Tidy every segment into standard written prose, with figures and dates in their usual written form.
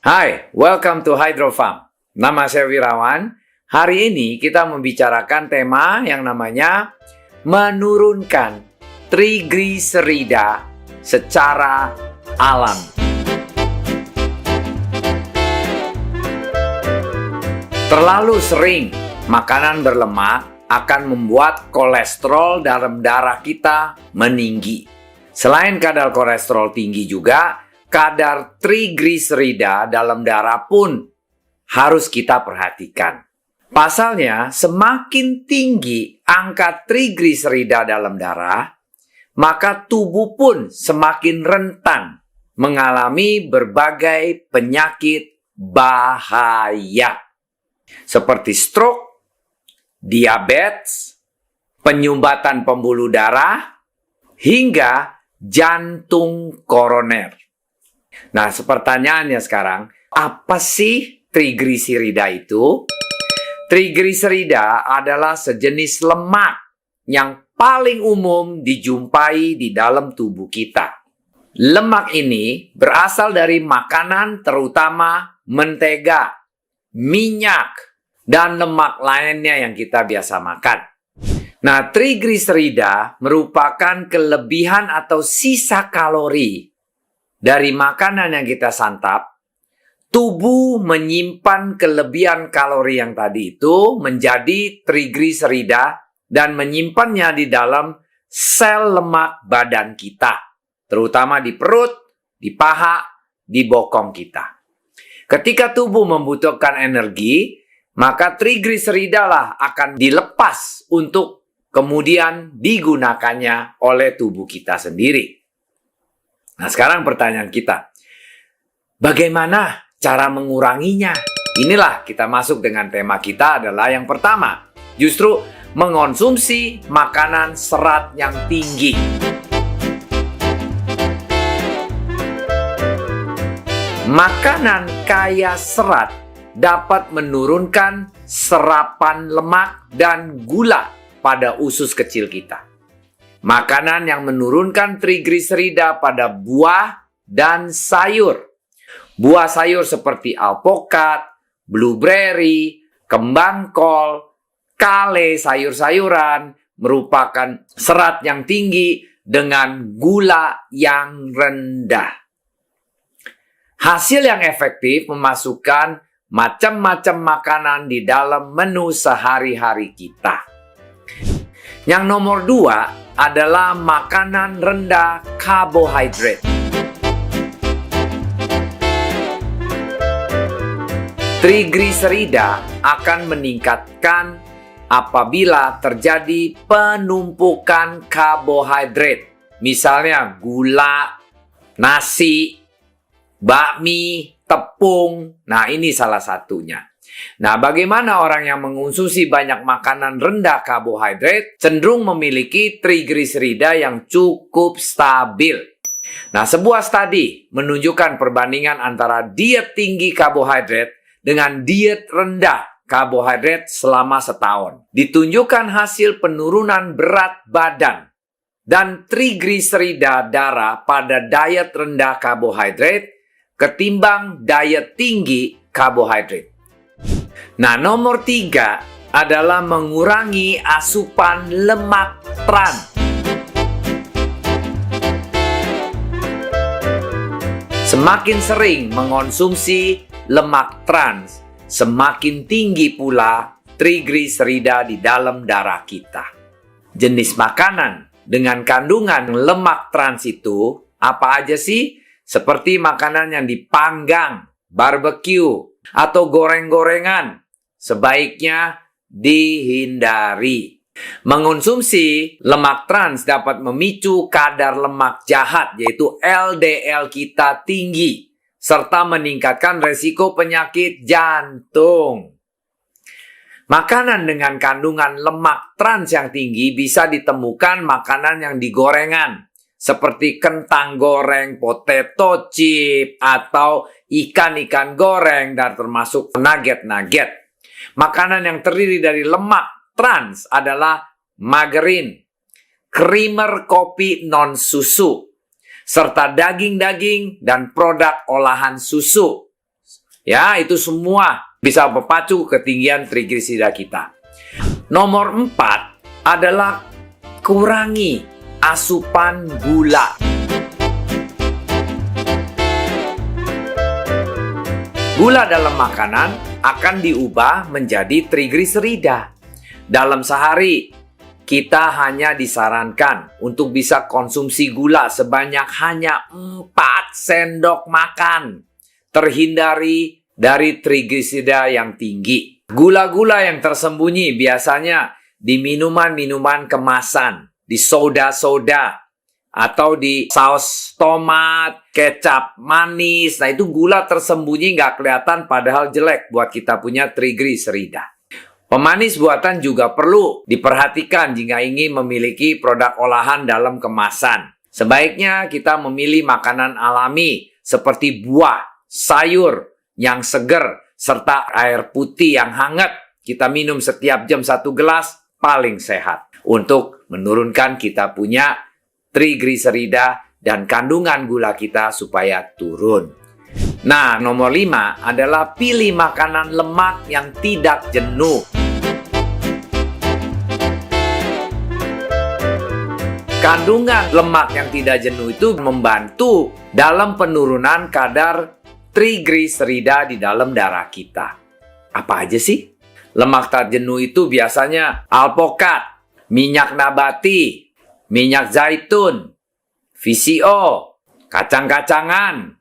Hai, welcome to Hydro Farm. Nama saya Wirawan. Hari ini kita membicarakan tema yang namanya menurunkan trigliserida secara alami. Terlalu sering makanan berlemak akan membuat kolesterol dalam darah kita meninggi. Selain kadar kolesterol tinggi juga, kadar trigliserida dalam darah pun harus kita perhatikan. Pasalnya, semakin tinggi angka trigliserida dalam darah, maka tubuh pun semakin rentan mengalami berbagai penyakit bahaya. Seperti stroke, diabetes, penyumbatan pembuluh darah, hingga jantung koroner. Nah, pertanyaannya sekarang, apa sih trigliserida itu? Trigliserida adalah sejenis lemak yang paling umum dijumpai di dalam tubuh kita. Lemak ini berasal dari makanan terutama mentega, minyak, dan lemak lainnya yang kita biasa makan. Nah, trigliserida merupakan kelebihan atau sisa kalori dari makanan yang kita santap. Tubuh menyimpan kelebihan kalori yang tadi itu menjadi trigliserida dan menyimpannya di dalam sel lemak badan kita, terutama di perut, di paha, di bokong kita. Ketika tubuh membutuhkan energi, maka trigliserida lah akan dilepas untuk kemudian digunakannya oleh tubuh kita sendiri. Nah, sekarang pertanyaan kita, bagaimana cara menguranginya? Inilah kita masuk dengan tema kita adalah yang pertama, justru mengonsumsi makanan serat yang tinggi. Makanan kaya serat dapat menurunkan serapan lemak dan gula pada usus kecil kita. Makanan yang menurunkan trigliserida pada buah dan sayur. Buah sayur seperti alpukat, blueberry, kembang kol, kale, sayur-sayuran merupakan serat yang tinggi dengan gula yang rendah. Hasil yang efektif memasukkan macam-macam makanan di dalam menu sehari-hari kita. Yang nomor 2 adalah makanan rendah karbohidrat. Trigliserida akan meningkatkan apabila terjadi penumpukan karbohidrat. Misalnya gula, nasi, bakmi, tepung. Nah, ini salah satunya. Nah, bagaimana orang yang mengonsumsi banyak makanan rendah karbohidrat cenderung memiliki trigliserida yang cukup stabil. Nah, sebuah studi menunjukkan perbandingan antara diet tinggi karbohidrat dengan diet rendah karbohidrat selama setahun. Ditunjukkan hasil penurunan berat badan dan trigliserida darah pada diet rendah karbohidrat ketimbang diet tinggi karbohidrat. Nah, nomor 3 adalah mengurangi asupan lemak trans. Semakin sering mengonsumsi lemak trans, semakin tinggi pula trigliserida di dalam darah kita. Jenis makanan dengan kandungan lemak trans itu apa aja sih? Seperti makanan yang dipanggang, barbecue, atau goreng-gorengan, sebaiknya dihindari. Mengonsumsi lemak trans dapat memicu kadar lemak jahat, yaitu LDL kita tinggi, serta meningkatkan resiko penyakit jantung. Makanan dengan kandungan lemak trans yang tinggi bisa ditemukan makanan yang digorengan, seperti kentang goreng, potato chip, atau ikan-ikan goreng, dan termasuk nugget-nugget. Makanan yang terdiri dari lemak trans adalah margarin, creamer kopi non-susu, serta daging-daging dan produk olahan susu. Ya, itu semua bisa memacu ketinggian trigliserida kita. Nomor 4 adalah kurangi asupan gula. Gula dalam makanan akan diubah menjadi trigliserida. Dalam sehari, kita hanya disarankan untuk bisa konsumsi gula sebanyak hanya 4 sendok makan. Terhindari dari trigliserida yang tinggi. Gula-gula yang tersembunyi biasanya di minuman-minuman kemasan, di soda-soda, atau di saus tomat, kecap manis. Nah, itu gula tersembunyi nggak kelihatan padahal jelek buat kita punya trigliserida. Pemanis buatan juga perlu diperhatikan jika ingin memiliki produk olahan dalam kemasan. Sebaiknya kita memilih makanan alami seperti buah, sayur yang seger, serta air putih yang hangat. Kita minum setiap jam 1 gelas, paling sehat untuk menurunkan kita punya trigliserida dan kandungan gula kita supaya turun. Nah, nomor 5 adalah pilih makanan lemak yang tidak jenuh. Kandungan lemak yang tidak jenuh itu membantu dalam penurunan kadar trigliserida di dalam darah kita. Apa aja sih? Lemak tak jenuh itu biasanya alpukat, minyak nabati, minyak zaitun, VCO, kacang-kacangan,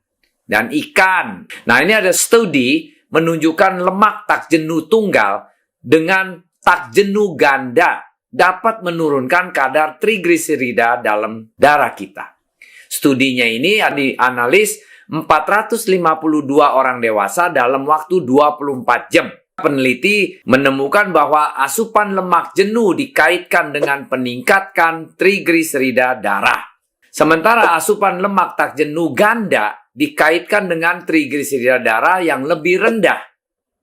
dan ikan. Nah, ini ada studi menunjukkan lemak tak jenuh tunggal dengan tak jenuh ganda dapat menurunkan kadar trigliserida dalam darah kita. Studinya ini dianalis 452 orang dewasa dalam waktu 24 jam. Peneliti menemukan bahwa asupan lemak jenuh dikaitkan dengan peningkatan trigliserida darah. Sementara asupan lemak tak jenuh ganda dikaitkan dengan trigliserida darah yang lebih rendah.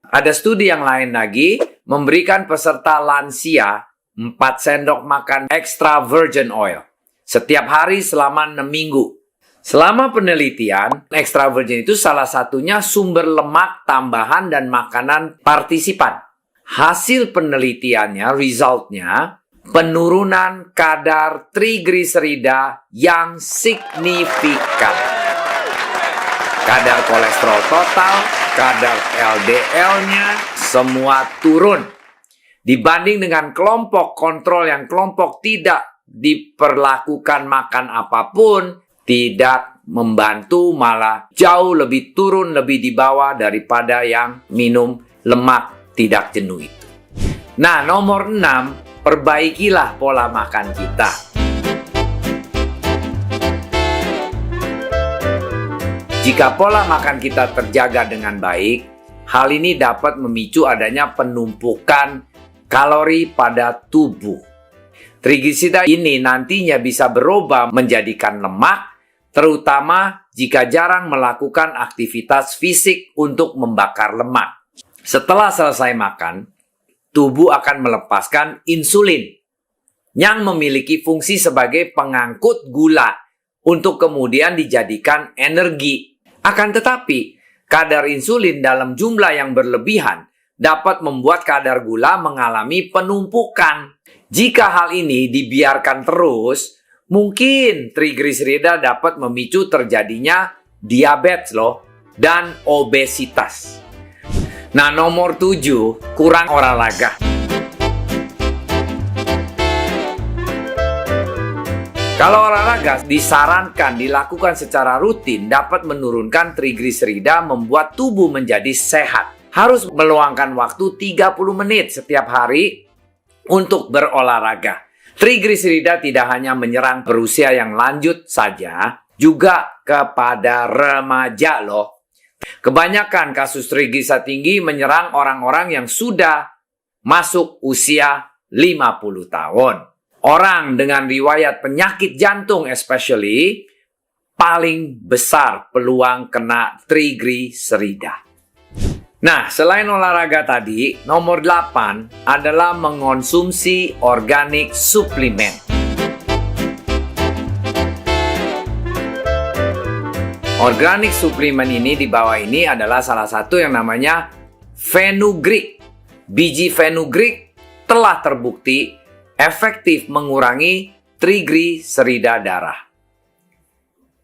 Ada studi yang lain lagi memberikan peserta lansia 4 sendok makan extra virgin oil setiap hari selama 6 minggu. Selama penelitian, extra virgin itu salah satunya sumber lemak tambahan dan makanan partisipan. Hasil penelitiannya, resultnya, penurunan kadar trigliserida yang signifikan. Kadar kolesterol total, kadar LDL-nya, semua turun. Dibanding dengan kelompok kontrol yang kelompok tidak diperlakukan makan apapun, tidak membantu, malah jauh lebih turun, lebih di bawah daripada yang minum lemak tidak jenuh itu. Nah, nomor 6, perbaikilah pola makan kita. Jika pola makan kita terjaga dengan baik, hal ini dapat memicu adanya penumpukan kalori pada tubuh. Trigliserida ini nantinya bisa berubah menjadikan lemak, terutama jika jarang melakukan aktivitas fisik untuk membakar lemak. Setelah selesai makan, tubuh akan melepaskan insulin yang memiliki fungsi sebagai pengangkut gula untuk kemudian dijadikan energi. Akan tetapi, kadar insulin dalam jumlah yang berlebihan dapat membuat kadar gula mengalami penumpukan. Jika hal ini dibiarkan terus, mungkin trigliserida dapat memicu terjadinya diabetes dan obesitas. Nah, nomor 7, kurang olahraga. Kalau olahraga disarankan dilakukan secara rutin dapat menurunkan trigliserida, membuat tubuh menjadi sehat. Harus meluangkan waktu 30 menit setiap hari untuk berolahraga. Trigliserida tidak hanya menyerang berusia yang lanjut saja, juga kepada remaja loh. Kebanyakan kasus trigliserida tinggi menyerang orang-orang yang sudah masuk usia 50 tahun. Orang dengan riwayat penyakit jantung especially paling besar peluang kena trigliserida. Nah, selain olahraga tadi, nomor 8 adalah mengonsumsi organik suplemen. Organic supplement ini di bawah ini adalah salah satu yang namanya fenugreek. Biji fenugreek telah terbukti efektif mengurangi trigliserida darah.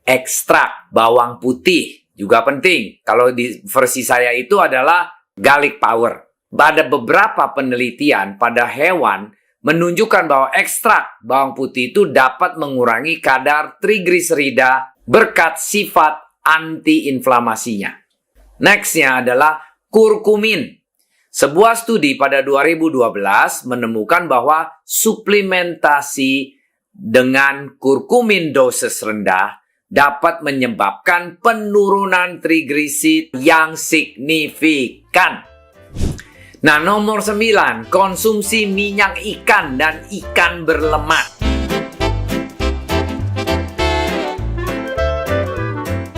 Ekstrak bawang putih juga penting. Kalau di versi saya itu adalah garlic power. Ada beberapa penelitian pada hewan menunjukkan bahwa ekstrak bawang putih itu dapat mengurangi kadar trigliserida berkat sifat antiinflamasinya. Nextnya adalah kurkumin. Sebuah studi pada 2012 menemukan bahwa suplementasi dengan kurkumin dosis rendah dapat menyebabkan penurunan trigliserid yang signifikan. Nah, nomor 9, konsumsi minyak ikan dan ikan berlemak.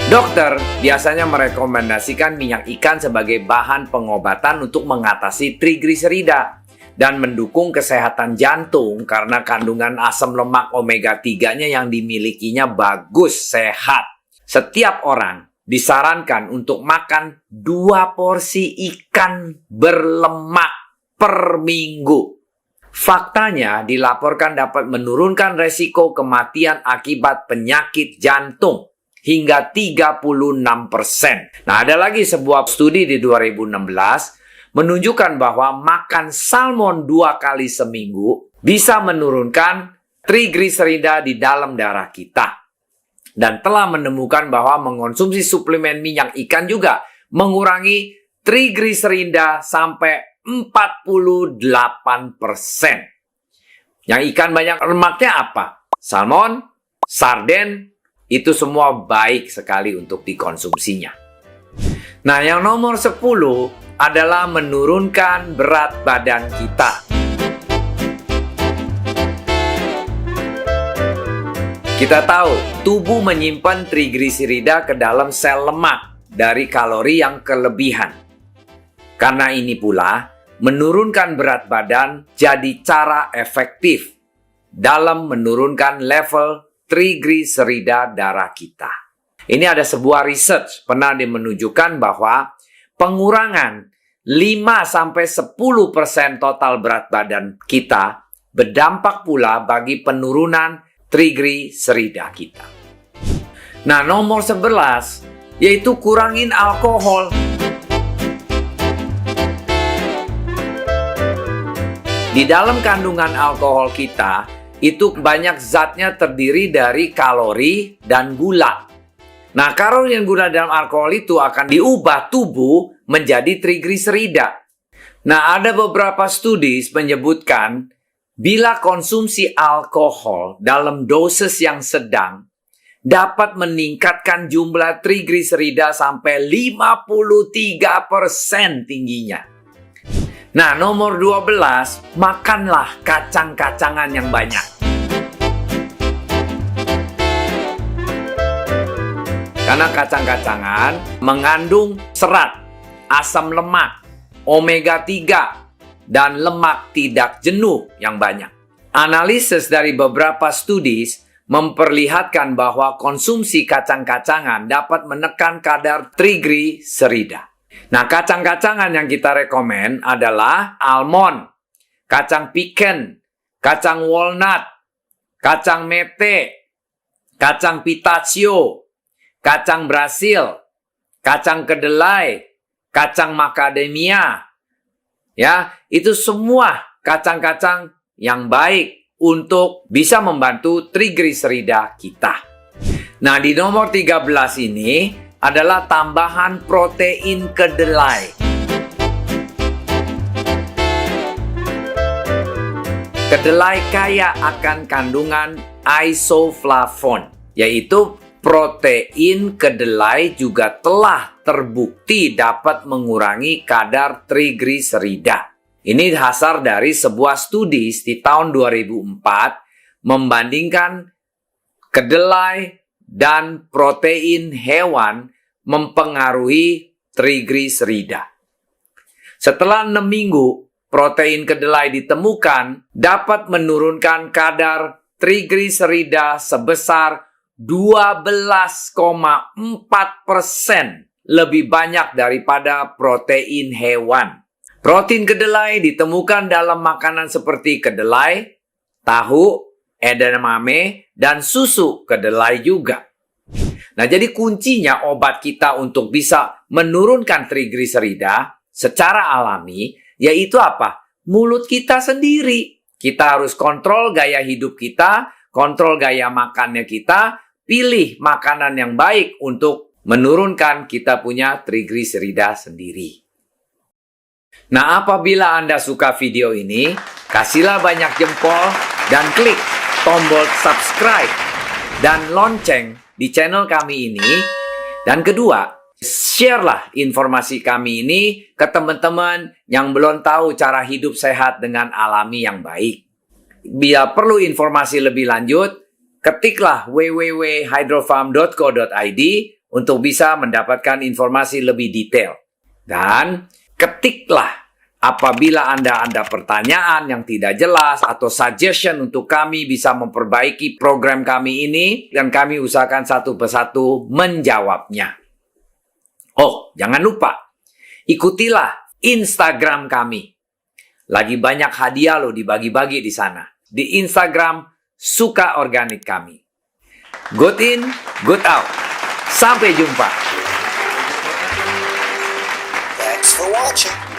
Dokter biasanya merekomendasikan minyak ikan sebagai bahan pengobatan untuk mengatasi trigliserida dan mendukung kesehatan jantung karena kandungan asam lemak omega 3-nya yang dimilikinya bagus, sehat. Setiap orang disarankan untuk makan 2 porsi ikan berlemak per minggu. Faktanya dilaporkan dapat menurunkan resiko kematian akibat penyakit jantung hingga 36%. Nah, ada lagi sebuah studi di 2016 menunjukkan bahwa makan salmon 2 kali seminggu bisa menurunkan trigliserida di dalam darah kita. Dan telah menemukan bahwa mengonsumsi suplemen minyak ikan juga mengurangi trigliserida sampai 48%. Yang ikan banyak lemaknya apa? Salmon, sarden, itu semua baik sekali untuk dikonsumsinya. Nah, yang nomor 10 adalah menurunkan berat badan kita. Kita tahu, tubuh menyimpan trigliserida ke dalam sel lemak dari kalori yang kelebihan. Karena ini pula, menurunkan berat badan jadi cara efektif dalam menurunkan level trigliserida darah kita. Ini ada sebuah research pernah menunjukkan bahwa pengurangan 5-10% total berat badan kita berdampak pula bagi penurunan trigliserida kita. Nah, nomor 11 yaitu kurangin alkohol. Di dalam kandungan alkohol kita itu banyak zatnya terdiri dari kalori dan gula. Nah, kalori dan gula dalam alkohol itu akan diubah tubuh menjadi trigliserida. Nah, ada beberapa studi menyebutkan bila konsumsi alkohol dalam dosis yang sedang dapat meningkatkan jumlah trigliserida sampai 53% tingginya. Nah, nomor 12, makanlah kacang-kacangan yang banyak. Karena kacang-kacangan mengandung serat, asam lemak, omega 3, dan lemak tidak jenuh yang banyak. Analisis dari beberapa studi memperlihatkan bahwa konsumsi kacang-kacangan dapat menekan kadar trigliserida. Nah, kacang-kacangan yang kita rekomen adalah almond, kacang pecan, kacang walnut, kacang mete, kacang pistachio, kacang Brasil, kacang kedelai, kacang macadamia. Ya, itu semua kacang-kacang yang baik untuk bisa membantu trigliserida kita. Nah, di nomor 13 ini adalah tambahan protein kedelai. Kedelai kaya akan kandungan isoflavon, yaitu protein kedelai juga telah terbukti dapat mengurangi kadar trigliserida. Ini hasil dari sebuah studi di tahun 2004 membandingkan kedelai dan protein hewan mempengaruhi trigliserida. Setelah 6 minggu, protein kedelai ditemukan dapat menurunkan kadar trigliserida sebesar 12,4% lebih banyak daripada protein hewan. Protein kedelai ditemukan dalam makanan seperti kedelai, tahu, edamame, dan susu kedelai juga. Nah, jadi kuncinya obat kita untuk bisa menurunkan trigliserida secara alami, yaitu apa? Mulut kita sendiri. Kita harus kontrol gaya hidup kita, kontrol gaya makannya kita, pilih makanan yang baik untuk menurunkan kita punya trigliserida sendiri. Nah, apabila Anda suka video ini, kasihlah banyak jempol dan klik tombol subscribe dan lonceng di channel kami ini. Dan kedua, share-lah informasi kami ini ke teman-teman yang belum tahu cara hidup sehat dengan alami yang baik. Bila perlu informasi lebih lanjut, ketiklah www.hydrofarm.co.id untuk bisa mendapatkan informasi lebih detail. Dan ketiklah apabila Anda ada pertanyaan yang tidak jelas atau suggestion untuk kami bisa memperbaiki program kami ini, dan kami usahakan satu persatu menjawabnya. Oh, jangan lupa, ikutilah Instagram kami. Lagi banyak hadiah loh dibagi-bagi di sana. Di Instagram Suka Organik kami. Good in, good out. Sampai jumpa. Thanks for watching.